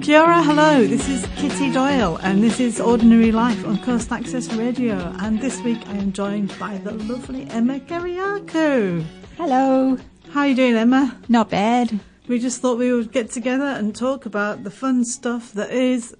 Kia ora, hello, this is Kitty Doyle and this is Ordinary Life on Coast Access Radio, and this week I am joined by the lovely Emma Keriakou. Hello. How are you doing, Emma? Not bad. We just thought we would get together and talk about the fun stuff that is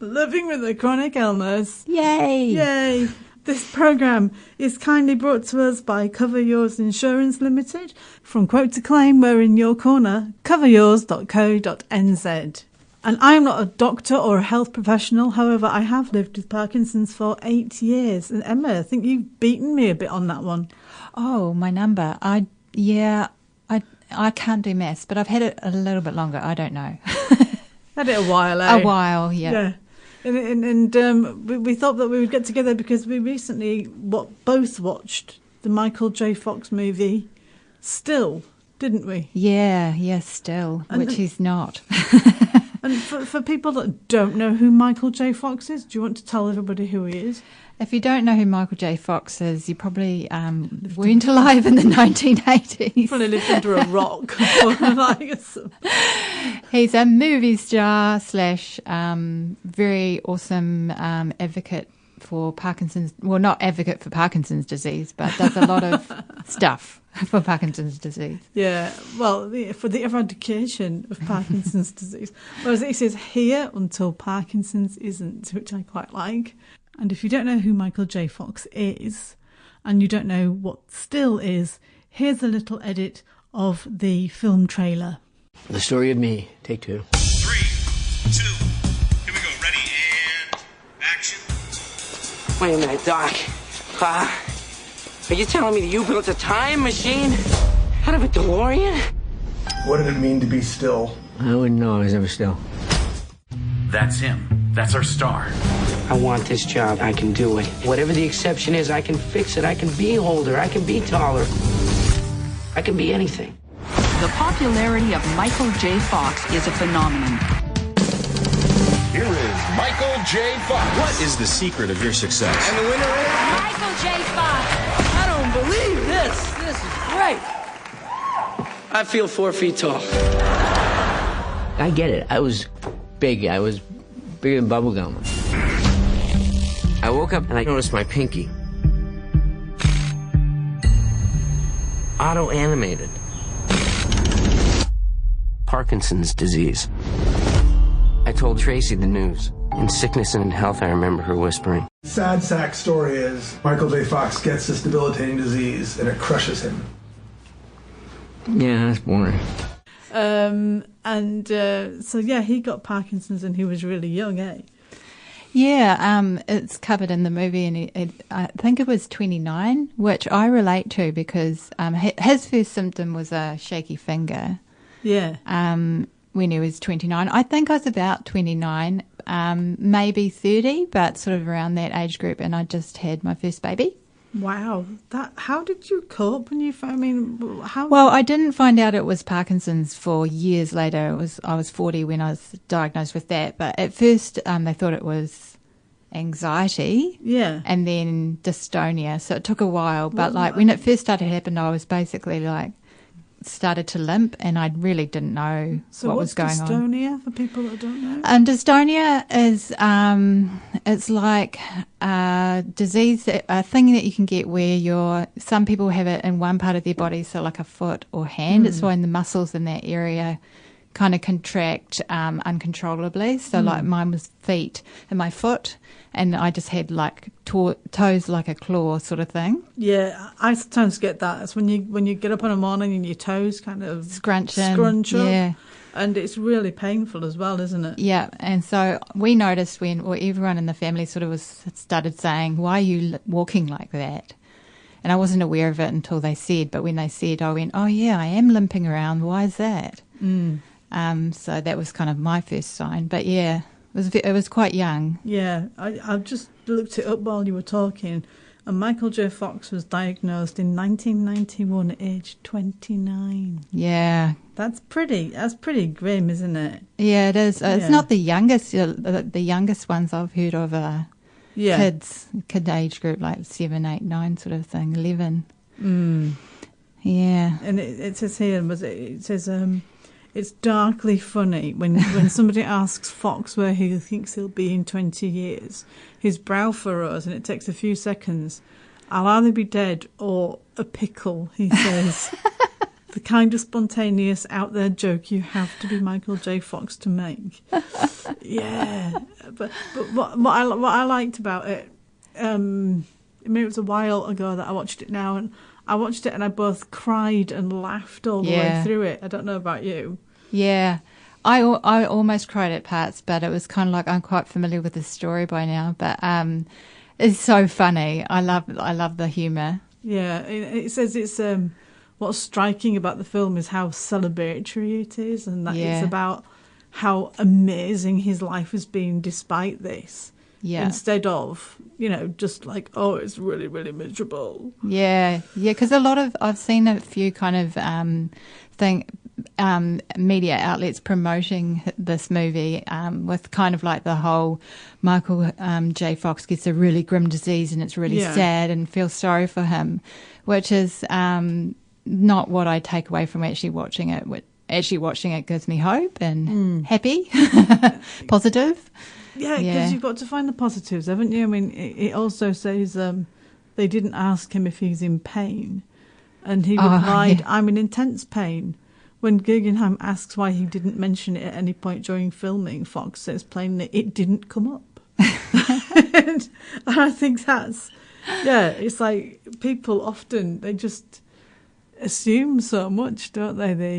living with a chronic illness. Yay! Yay! This programme is kindly brought to us by Cover Yours Insurance Limited. From quote to claim, we're in your corner, coveryours.co.nz. And I'm not a doctor or a health professional, however, I have lived with Parkinson's for 8 years. And Emma, I think you've beaten me a bit on that one. Oh, my number. I can't do maths, but I've had it a little bit longer. I don't know. Had it a while, eh? A while, yeah. Yeah. And we thought that we would get together because we recently both watched the Michael J. Fox movie, Still, didn't we? Yeah, Still, which he's not. And for people that don't know who Michael J. Fox is, do you want to tell everybody who he is? If you don't know who Michael J. Fox is, you probably weren't alive in the 1980s. Probably lived under a rock. He's a movie star / very awesome advocate for Parkinson's. Well, not advocate for Parkinson's disease, but does a lot of stuff for Parkinson's disease. Yeah, well, for the eradication of Parkinson's disease. Whereas it says here until Parkinson's isn't, which I quite like. And if you don't know who Michael J. Fox is, and you don't know what Still is, here's a little edit of the film trailer. The story of me. Take 2. 3, 2, here we go. Ready and action. Wait a minute, Doc. Are you telling me that you built a time machine out of a DeLorean? What did it mean to be still? I wouldn't know I was ever still. That's him. That's our star. I want this job. I can do it. Whatever the exception is, I can fix it. I can be older. I can be taller. I can be anything. The popularity of Michael J. Fox is a phenomenon. Here is Michael J. Fox. What is the secret of your success? And the winner is Michael J. Fox. I don't believe this. This is great. I feel 4 feet tall. I get it. I was big. I was bigger than bubblegum. I woke up and I noticed my pinky. Auto-animated. Parkinson's disease. I told Tracy the news. In sickness and in health, I remember her whispering. Sad sack story is Michael J. Fox gets this debilitating disease and it crushes him. Yeah, that's boring. So he got Parkinson's and he was really young, eh? Yeah, it's covered in the movie, and I think it was 29, which I relate to because his first symptom was a shaky finger. Yeah. When he was 29. I think I was about 29, maybe 30, but sort of around that age group, and I just had my first baby. Wow. How did you cope when you found, how? Well, I didn't find out it was Parkinson's for years later. I was 40 when I was diagnosed with that, but at first they thought it was anxiety. Yeah. And then dystonia, so it took a while, but when it first started happening, I was basically started to limp, and I really didn't know what was going on. So what's dystonia for people that don't know? Dystonia is it's like a disease, a thing that you can get where some people have it in one part of their body, so like a foot or hand. It's when the muscles in that area kind of contract uncontrollably. So like mine was feet and my foot, and I just had like toes like a claw sort of thing. Yeah, I sometimes get that. It's when you get up in the morning and your toes kind of scrunch up. Yeah. And it's really painful as well, isn't it? Yeah, and so we noticed everyone in the family sort of started saying, "Why are you walking like that?" And I wasn't aware of it until they said. But when they said, I went, "Oh yeah, I am limping around. Why is that?" So that was kind of my first sign. But yeah, it was quite young. Yeah, I just looked it up while you were talking. And Michael J. Fox was diagnosed in 1991 at age 29. Yeah. That's pretty grim, isn't it? Yeah, it is. It's not the youngest. The youngest ones I've heard of are kid age group, like 7, 8, 9 sort of thing, 11. Mm. Yeah. And it says here, it's darkly funny when somebody asks Fox where he thinks he'll be in 20 years. His brow furrows, and it takes a few seconds. I'll either be dead or a pickle, he says. The kind of spontaneous, out there joke you have to be Michael J. Fox to make. Yeah, but what I liked about it, I mean, it was a while ago that I watched it now, and I watched it and I both cried and laughed all the way through it. I don't know about you. Yeah. I almost cried at parts, but it was kind of like I'm quite familiar with the story by now. But it's so funny. I love the humour. Yeah, it says it's what's striking about the film is how celebratory it is, and that it's about how amazing his life has been despite this. Yeah. Instead of, just like, oh, it's really, really miserable. Yeah, because I've seen a few kind of media outlets promoting this movie with kind of like the whole Michael J. Fox gets a really grim disease and it's really sad and feel sorry for him, which is not what I take away from actually watching it. Actually watching it gives me hope and happy, positive. Yeah, because you've got to find the positives, haven't you? I mean, it also says they didn't ask him if he's in pain. And he replied, I'm in intense pain. When Guggenheim asks why he didn't mention it at any point during filming, Fox says plainly, it didn't come up. And I think that's, it's like people often, they just assume so much, don't they?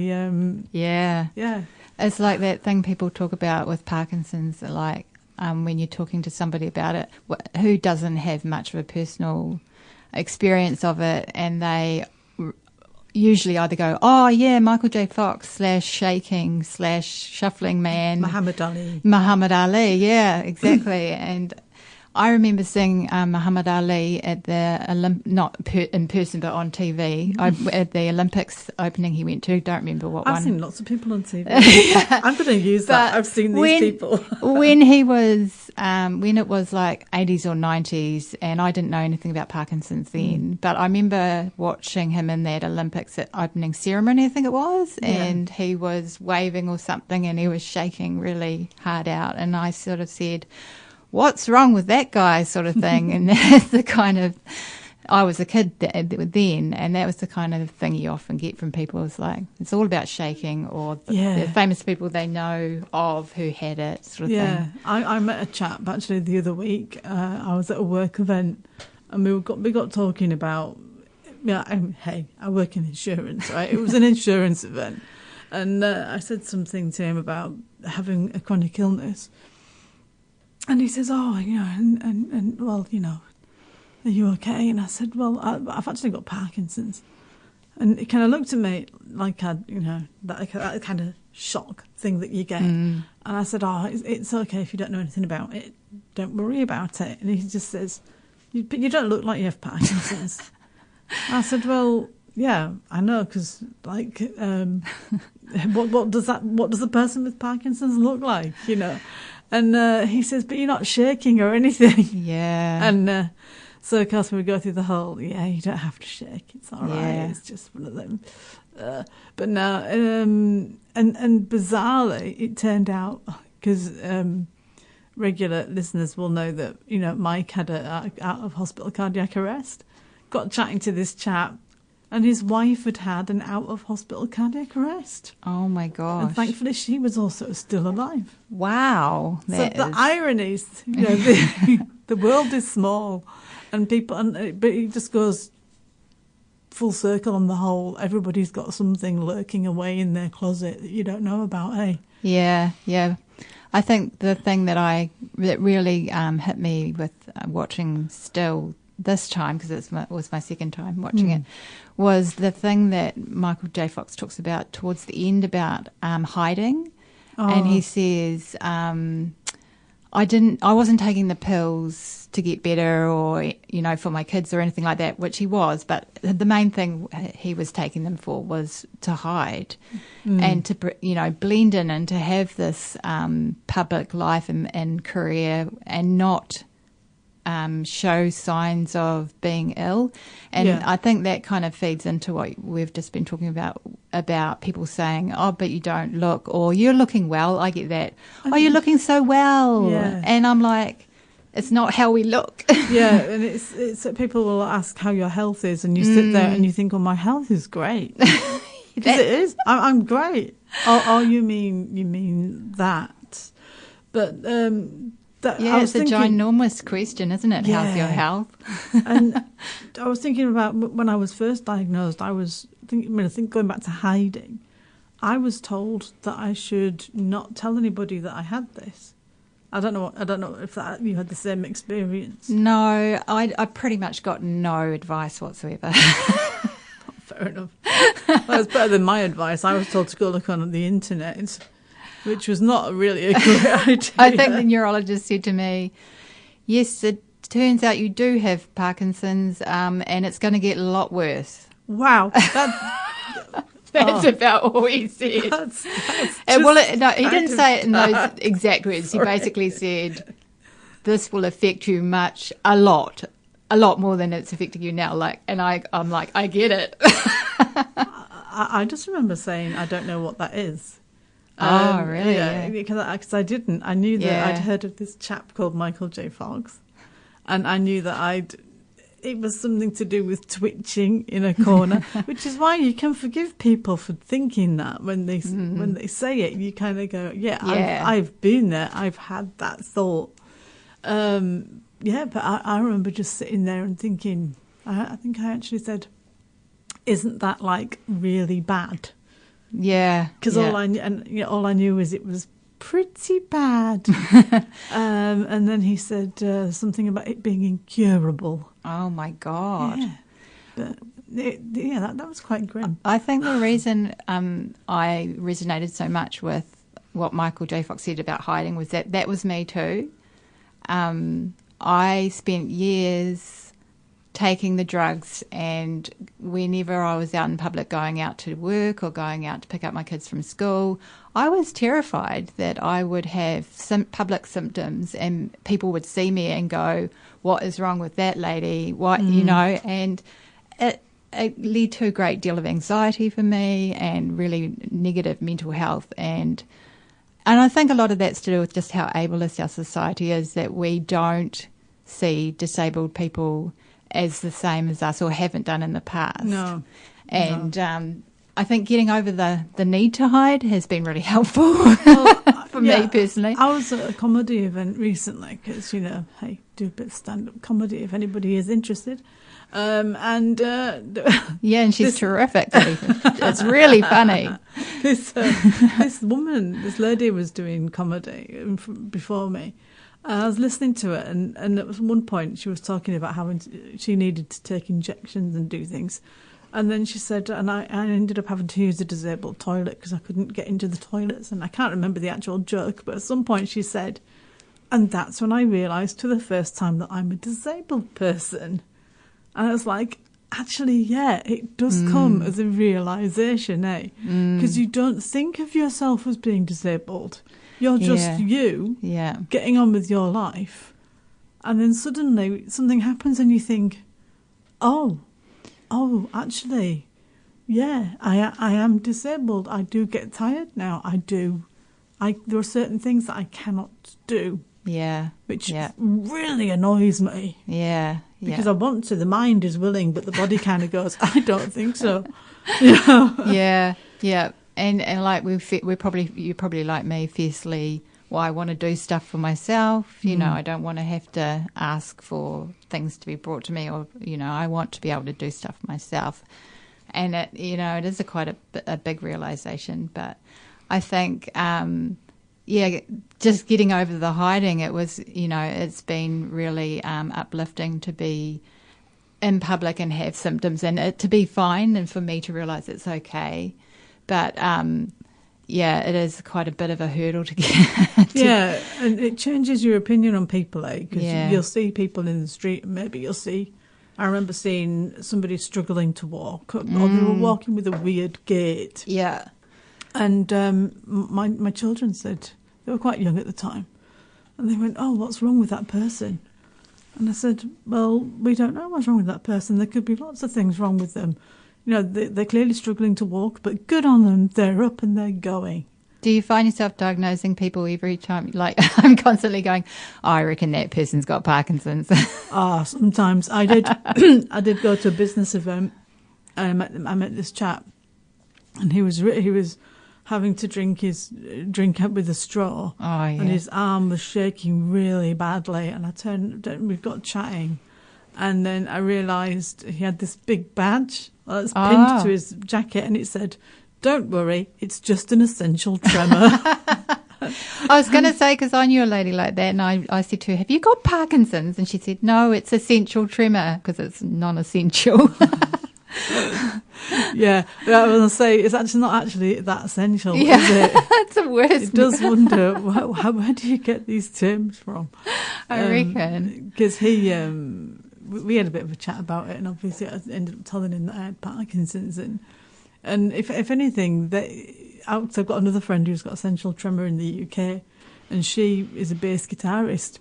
Yeah. It's like that thing people talk about with Parkinson's, like, when you're talking to somebody about it who doesn't have much of a personal experience of it, and they usually either go, oh yeah, Michael J. Fox / shaking / shuffling man, Muhammad Ali, yeah, exactly. And I remember seeing Muhammad Ali at the not in person but on TV at the Olympics opening he went to. Don't remember what one. I've seen lots of people on TV. I'm going to use that. I've seen these people. When he was, when it was like 80s or 90s, and I didn't know anything about Parkinson's then, but I remember watching him in that Olympics opening ceremony, I think it was, and he was waving or something, and he was shaking really hard out, and I sort of said, what's wrong with that guy, sort of thing. And that's the kind of, I was a kid then, and that was the kind of thing you often get from people. It's like, it's all about shaking, or the famous people they know of who had it, sort of thing. Yeah, I met a chap actually the other week. I was at a work event, and we got talking about, hey, I work in insurance, right? It was an insurance event. And I said something to him about having a chronic illness. And he says, oh, and well, are you okay? And I said, well, I've actually got Parkinson's. And he kind of looked at me like that kind of shock thing that you get. And I said, oh, it's okay if you don't know anything about it. Don't worry about it. And he just says, but you don't look like you have Parkinson's. I said, well, yeah, I know, because like, what does the person with Parkinson's look like, And he says, but you're not shaking or anything. Yeah. And so, of course, we go through the whole, you don't have to shake. It's all right. It's just one of them. But now, and bizarrely, it turned out, because regular listeners will know that, Mike had a out-of-hospital cardiac arrest. Got chatting to this chap, and his wife had an out-of-hospital cardiac arrest. Oh, my gosh. And thankfully, she was also still alive. Wow. So the ironies, the world is small, and but it just goes full circle on the whole. Everybody's got something lurking away in their closet that you don't know about, hey? Yeah. I think the thing that really hit me with watching still this time, because it was my second time watching it, was the thing that Michael J. Fox talks about towards the end about hiding. And he says, I wasn't taking the pills to get better or, for my kids or anything like that, which he was. But the main thing he was taking them for was to hide and to, blend in and to have this public life and career and not show signs of being ill. And I think that kind of feeds into what we've just been talking about about people saying, "Oh, but you don't look," or "You're looking well." I get that. "Oh, you're looking so well," and I'm like, it's not how we look. Yeah, and it's people will ask how your health is, and you sit there and you think, "Oh, my health is great." Because it is. I'm great. Oh, you mean that? But it's a ginormous question, isn't it? Yeah. How's your health? And I was thinking about when I was first diagnosed. I think going back to hiding, I was told that I should not tell anybody that I had this. I don't know if you had the same experience. No, I pretty much got no advice whatsoever. Fair enough. Well, it's better than my advice. I was told to go look on the internet, which was not really a great idea. I think the neurologist said to me, "Yes, it turns out you do have Parkinson's, and it's going to get a lot worse." Wow. That's about all he said. He didn't say it in those exact words. Sorry. He basically said, "This will affect you a lot more than it's affecting you now." I'm like, I get it. I just remember saying, "I don't know what that is." Oh, really? Yeah, because I didn't. I knew that I'd heard of this chap called Michael J. Fox, and I knew that it was something to do with twitching in a corner, which is why you can forgive people for thinking that when they say it. You kind of go, I've been there. I've had that thought. But I remember just sitting there and thinking, I think I actually said, "Isn't that like really bad?" Yeah. Because all I knew was it was pretty bad. And then he said something about it being incurable. Oh my God. Yeah. But that was quite grim. I think the reason I resonated so much with what Michael J. Fox said about hiding was that was me too. I spent years taking the drugs, and whenever I was out in public going out to work or going out to pick up my kids from school, I was terrified that I would have some public symptoms and people would see me and go, "What is wrong with that lady?" And it led to a great deal of anxiety for me and really negative mental health. And I think a lot of that's to do with just how ableist our society is, that we don't see disabled people as the same as us, or haven't done in the past. No. And I think getting over the need to hide has been really helpful for me personally. I was at a comedy event recently because, hey, do a bit of stand-up comedy if anybody is interested. And she's terrific. It's really funny. This lady was doing comedy before me. I was listening to it, and at one point she was talking about how she needed to take injections and do things. And then she said, and I ended up having to use a disabled toilet because I couldn't get into the toilets. And I can't remember the actual joke, but at some point she said, and that's when I realised for the first time that I'm a disabled person. And I was like, actually, yeah, it does come as a realisation, because you don't think of yourself as being disabled. You're just you getting on with your life. And then suddenly something happens and you think, oh, actually, yeah, I am disabled. I do get tired now. I do. There are certain things that I cannot do. Yeah. Which really annoys me. Yeah. Because I want to. The mind is willing, but the body kind of goes, I don't think so. Yeah. And like you're probably like me, fiercely. Well, I want to do stuff for myself. I don't want to have to ask for things to be brought to me, or I want to be able to do stuff myself. And it is quite a big realization. But I think, just getting over the hiding. It was, it's been really uplifting to be in public and have symptoms, and it to be fine, and for me to realize it's okay. But, it is quite a bit of a hurdle to get. Yeah, and it changes your opinion on people, because you'll see people in the street, and maybe you'll see... I remember seeing somebody struggling to walk, or they were walking with a weird gait. Yeah. And my children said... They were quite young at the time. And they went, "Oh, what's wrong with that person?" And I said, "Well, we don't know what's wrong with that person. There could be lots of things wrong with them. they're clearly struggling to walk, but good on them. They're up and they're going. Do you find yourself diagnosing people every time? Like, I'm constantly going, I reckon that person's got Parkinson's. Sometimes. I did I did go to a business event, and I met this chap, and he was having to drink up with a straw. Oh, yeah. And his arm was shaking really badly, and we got chatting, and then I realised he had this big badge that's pinned to his jacket, and it said, "Don't worry, it's just an essential tremor." I was going to say, because I knew a lady like that, and I said to her, "Have you got Parkinson's?" And she said, "No, it's essential tremor," because it's non-essential. Yeah, I was going to say, it's actually not actually that essential, is it? That's the worst. It does wonder, where do you get these terms from? I reckon. Because we had a bit of a chat about it, and obviously I ended up telling him that I had Parkinson's, and if anything, I've got another friend who's got essential tremor in the UK, and she is a bass guitarist,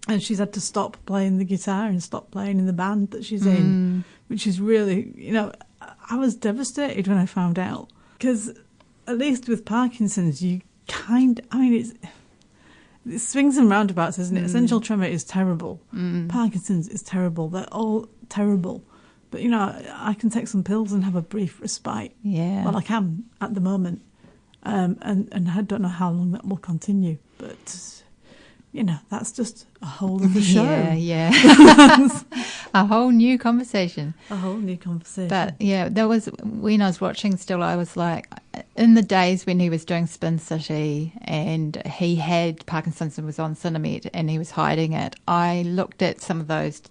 and she's had to stop playing the guitar and stop playing in the band that she's in, which is really, I was devastated when I found out, because at least with Parkinson's, it swings and roundabouts, isn't it? Essential tremor is terrible. Parkinson's is terrible. They're all terrible. But, I can take some pills and have a brief respite. Yeah. Well, I can at the moment. And I don't know how long that will continue. But, that's just a whole other show. Yeah. A whole new conversation. But, yeah, when I was watching still, I was like, in the days when he was doing Spin City and he had Parkinson's and was on Cinemet and he was hiding it, I looked at some of those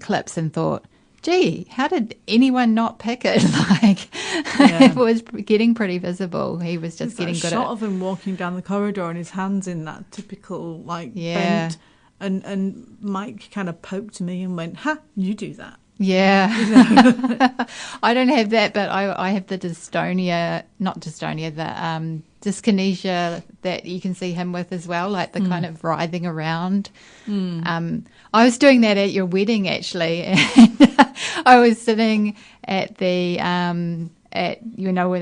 clips and thought, gee, how did anyone not pick it? It was getting pretty visible. He was just getting good at it. Shot of him walking down the corridor and his hands in that typical bent, and Mike kind of poked me and went, "Ha, you do that." Yeah. I don't have that, but I have the dystonia, the dyskinesia that you can see him with as well, like the kind of writhing around. I was doing that at your wedding, actually, and I was sitting at the when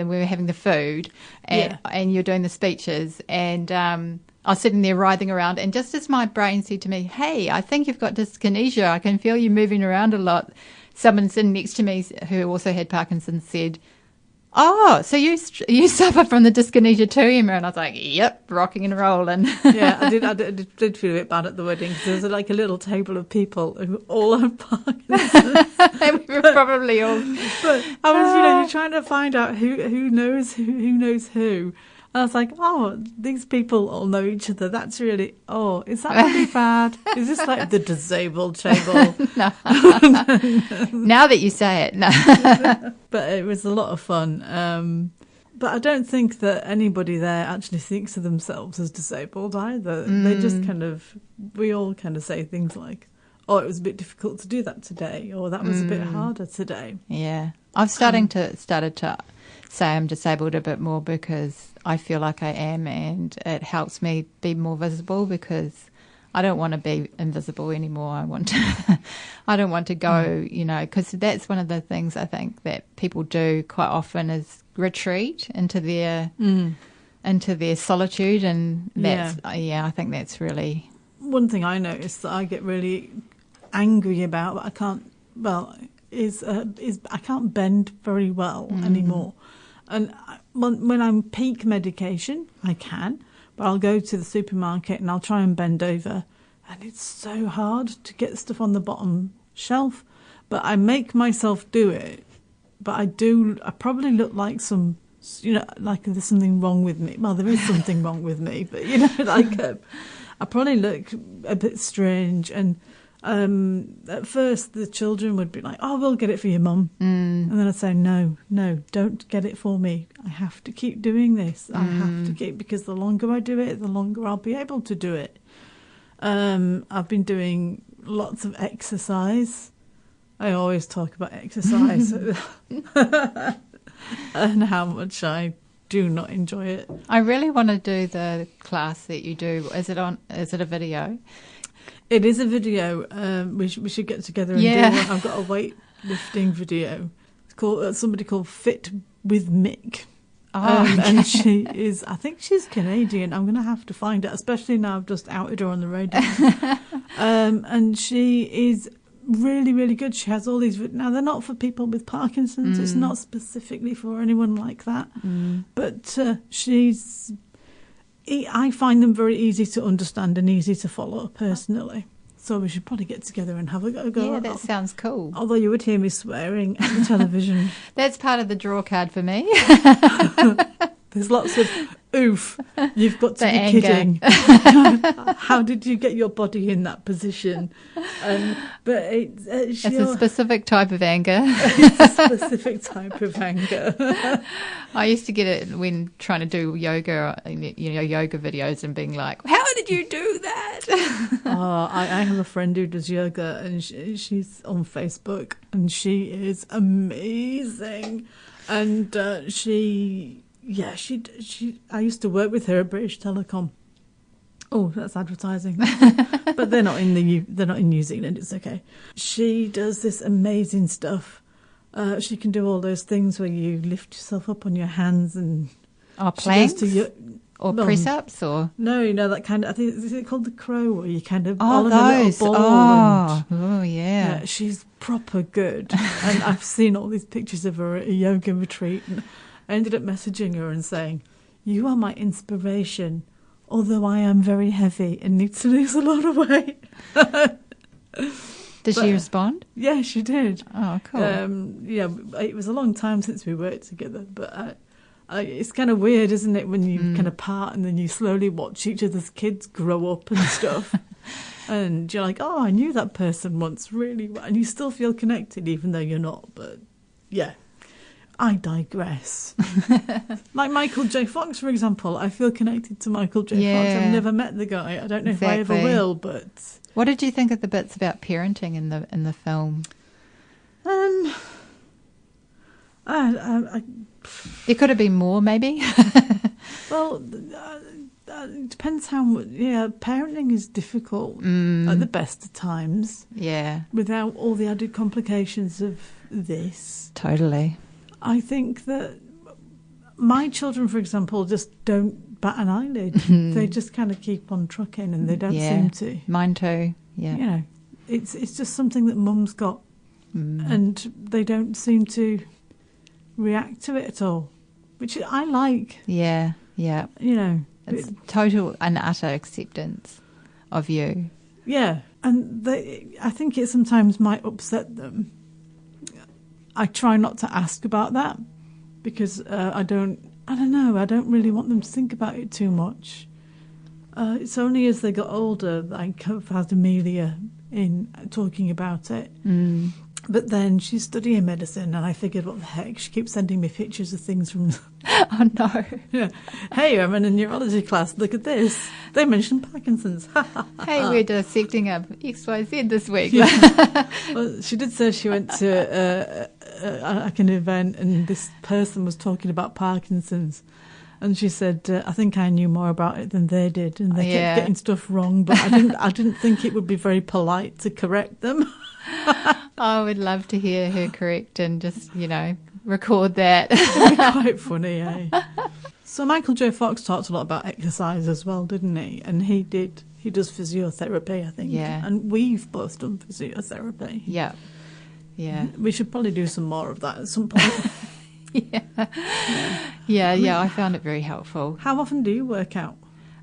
we were having the food, and you're doing the speeches, and I was sitting there writhing around, and just as my brain said to me, "Hey, I think you've got dyskinesia. I can feel you moving around a lot," someone sitting next to me who also had Parkinson's said, "Oh, so you suffer from the dyskinesia too, Emma?" And I was like, "Yep, rocking and rolling." Yeah, I did feel a bit bad at the wedding, because there was like a little table of people who all had Parkinson's. And we were probably all. But I was, you're trying to find out who knows who. And I was like, oh, these people all know each other. That's really, is that really bad? Is this like the disabled table? No. Now that you say it, no. But it was a lot of fun. But I don't think that anybody there actually thinks of themselves as disabled either. They just we all kind of say things like, "Oh, it was a bit difficult to do that today," or "that was a bit harder today." Yeah. I've started to say I'm disabled a bit more, because I feel like I am, and it helps me be more visible, because I don't want to be invisible anymore. I don't want to go, because that's one of the things I think that people do quite often is retreat into their solitude, and that's I think that's really one thing I noticed that I get really angry about. But I can't. Well, is I can't bend very well anymore. And when I'm peak medication, I can, but I'll go to the supermarket and I'll try and bend over, and it's so hard to get stuff on the bottom shelf. But I make myself do it. But I probably look like like there's something wrong with me. Well, there is something wrong with me, but I probably look a bit strange. And at first the children would be like, "Oh, we'll get it for your mum." And then I'd say, no, don't get it for me. I have to keep doing this. I have to keep, because the longer I do it, the longer I'll be able to do it. I've been doing lots of exercise. I always talk about exercise and how much I do not enjoy it. I really want to do the class that you do. Is it a video? It is a video. We should get together and do one. I've got a weightlifting video. It's called somebody called Fit with Mick. Oh, and she is, I think she's Canadian. I'm going to have to find it, especially now I've just outed her on the radio. And she is really, really good. She has all these. Now, they're not for people with Parkinson's. It's not specifically for anyone like that. But I find them very easy to understand and easy to follow personally. So we should probably get together and have a go. Yeah, that sounds cool. Although you would hear me swearing at the television. That's part of the draw card for me. There's lots of oof. You've got to The be anger. kidding. How did you get your body in that position? But it's a specific type of anger. It's a specific type of anger. I used to get it when trying to do yoga, yoga videos and being like, how did you do that? I have a friend who does yoga and she's on Facebook and she is amazing. And I used to work with her at British Telecom. Oh, that's advertising. But they're not in New Zealand. It's okay. She does this amazing stuff. She can do all those things where you lift yourself up on your hands and planks or press ups or no, that kind of. I think is it called the crow where you kind of oh ball in a those little ball yeah. She's proper good. And I've seen all these pictures of her at a yoga retreat. And I ended up messaging her and saying, "You are my inspiration, although I am very heavy and need to lose a lot of weight." Did she respond? Yeah, she did. Oh, cool. Yeah, it was a long time since we worked together, but it's kind of weird, isn't it, when you kind of part and then you slowly watch each other's kids grow up and stuff. And you're like, oh, I knew that person once really well. And you still feel connected even though you're not. But yeah, I digress. Like Michael J. Fox, for example. I feel connected to Michael J. Fox. I've never met the guy. I don't know if I ever will, but... What did you think of the bits about parenting in the film? There could have been more, maybe. Well, it depends how much. Yeah, parenting is difficult at the best of times. Yeah, without all the added complications of this. Totally. I think that my children, for example, just don't bat an eyelid. They just kind of keep on trucking, and they don't seem to. Mine too. Yeah. You know, it's just something that mum's got, and they don't seem to react to it at all, which I like. Yeah, yeah. You know, it's total and utter acceptance of you. Yeah, and I think it sometimes might upset them. I try not to ask about that because I don't know, I don't really want them to think about it too much. It's only as they got older that I have had Amelia in talking about it. But then she's studying medicine, and I figured, what the heck? She keeps sending me pictures of things from... Oh, no. Yeah. Hey, I'm in a neurology class. Look at this. They mentioned Parkinson's. Hey, we're dissecting up XYZ this week. Yeah. Well, she did say she went to an event, and this person was talking about Parkinson's. And she said, I think I knew more about it than they did, and they kept getting stuff wrong, but I didn't think it would be very polite to correct them. I would love to hear her correct and just, record that. It'd be quite funny, eh? So Michael J. Fox talked a lot about exercise as well, didn't he? And he does physiotherapy, I think. Yeah. And we've both done physiotherapy. Yeah. Yeah. We should probably do some more of that at some point. Yeah, I found it very helpful. How often do you work out?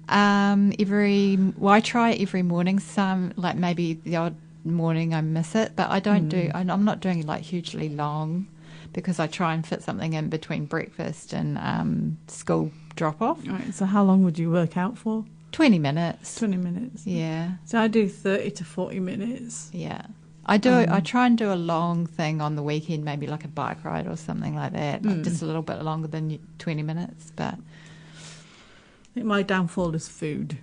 I try every morning. Some, like maybe the odd morning I miss it, but I don't I'm not doing like hugely long because I try and fit something in between breakfast and school drop off. Right, so how long would you work out for? 20 minutes. 20 minutes. Yeah. So I do 30 to 40 minutes. Yeah. I try and do a long thing on the weekend, maybe like a bike ride or something like that, just a little bit longer than 20 minutes. But I think my downfall is food.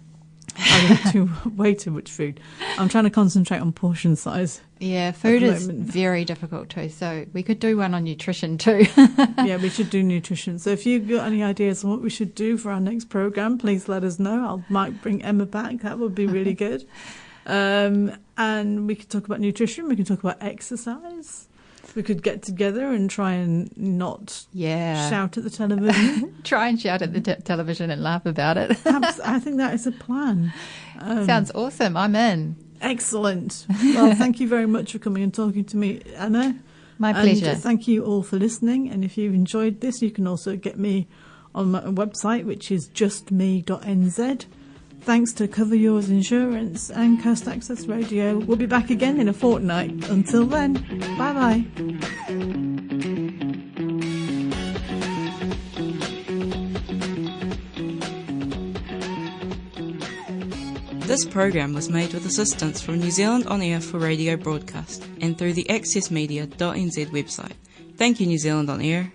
I eat way too much food. I'm trying to concentrate on portion size. Yeah, food is very difficult too. So we could do one on nutrition too. Yeah, we should do nutrition. So if you've got any ideas on what we should do for our next programme, please let us know. I might bring Emma back. That would be really good. And we can talk about nutrition. We can talk about exercise. we could get together and try and not shout at the television. Try and shout at the television and laugh about it. I think that is a plan. Sounds awesome. I'm in. Excellent. Well, thank you very much for coming and talking to me, Emma. My pleasure. And thank you all for listening. And if you've enjoyed this, you can also get me on my website, which is justme.nz. Thanks to Cover Yours Insurance and Coast Access Radio. We'll be back again in a fortnight. Until then, bye-bye. This program was made with assistance from New Zealand On Air for radio broadcast and through the accessmedia.nz website. Thank you, New Zealand On Air.